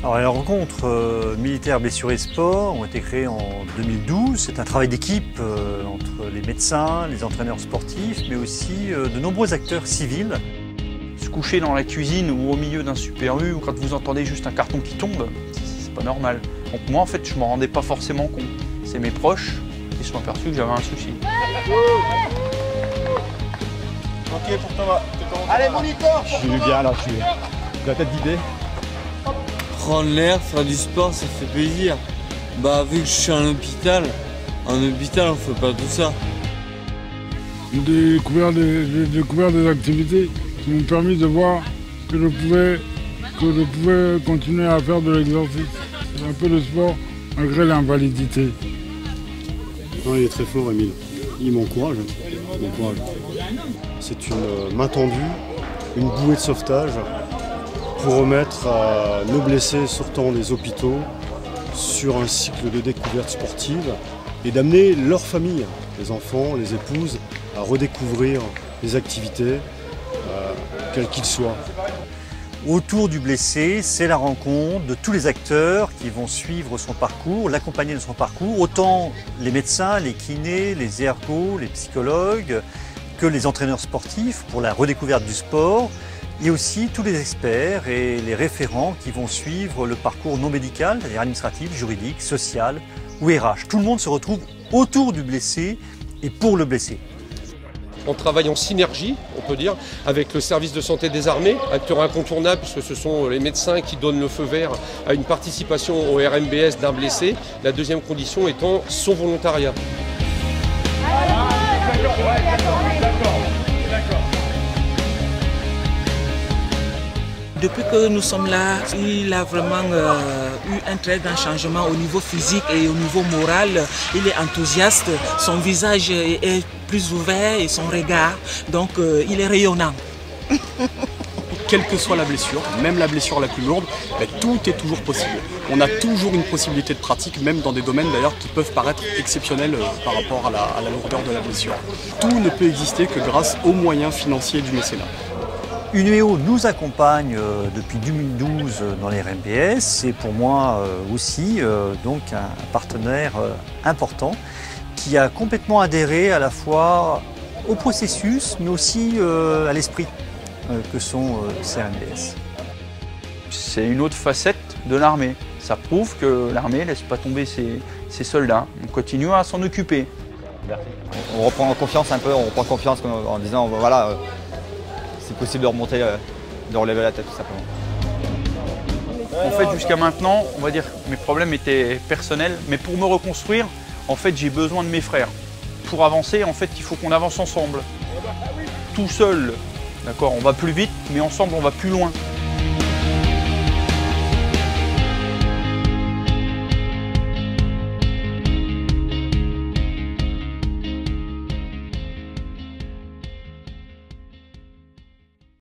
Alors, les rencontres militaires blessures et sport ont été créées en 2012. C'est un travail d'équipe entre les médecins, les entraîneurs sportifs, mais aussi de nombreux acteurs civils. Se coucher dans la cuisine ou au milieu d'un Super U, ou quand vous entendez juste un carton qui tombe, c'est pas normal. Donc moi en fait je m'en rendais pas forcément compte. C'est mes proches qui se sont aperçus que j'avais un souci. Ok pour Thomas. Allez moniteur. Je suis bien là, je suis la tête d'idée. Prendre l'air, faire du sport, ça fait plaisir. Bah vu que je suis en hôpital on fait pas tout ça. J'ai découvert des activités qui m'ont permis de voir que je pouvais continuer à faire de l'exercice. Un peu de sport malgré l'invalidité. Non, il est très fort, Émile. Il m'encourage. C'est une main tendue, une bouée de sauvetage pour remettre nos blessés sortant des hôpitaux sur un cycle de découverte sportive et d'amener leur famille, les enfants, les épouses, à redécouvrir les activités, quels qu'ils soient. Autour du blessé, c'est la rencontre de tous les acteurs qui vont suivre son parcours, l'accompagner dans son parcours, autant les médecins, les kinés, les ergos, les psychologues, que les entraîneurs sportifs pour la redécouverte du sport, et aussi tous les experts et les référents qui vont suivre le parcours non médical, c'est-à-dire administratif, juridique, social ou RH. Tout le monde se retrouve autour du blessé et pour le blessé. On travaille en synergie, on peut dire, avec le service de santé des armées, acteur incontournable puisque ce sont les médecins qui donnent le feu vert à une participation au RMBS d'un blessé. La deuxième condition étant son volontariat. Depuis que nous sommes là, il a vraiment eu un très grand changement au niveau physique et au niveau moral. Il est enthousiaste, son visage est plus ouvert et son regard, donc il est rayonnant. Quelle que soit la blessure, même la blessure la plus lourde, tout est toujours possible. On a toujours une possibilité de pratique, même dans des domaines d'ailleurs qui peuvent paraître exceptionnels par rapport à la lourdeur de la blessure. Tout ne peut exister que grâce aux moyens financiers du mécénat. Unéo nous accompagne depuis 2012 dans les RMBS. C'est pour moi aussi donc un partenaire important qui a complètement adhéré à la fois au processus mais aussi à l'esprit que sont ces RMBS. C'est une autre facette de l'armée. Ça prouve que l'armée ne laisse pas tomber ses soldats. On continue à s'en occuper. On reprend confiance un peu, en disant voilà, c'est possible de remonter, de relever la tête tout simplement. En fait, jusqu'à maintenant, on va dire que mes problèmes étaient personnels, mais pour me reconstruire, en fait, j'ai besoin de mes frères. Pour avancer, en fait, il faut qu'on avance ensemble. Tout seul, d'accord, on va plus vite, mais ensemble, on va plus loin.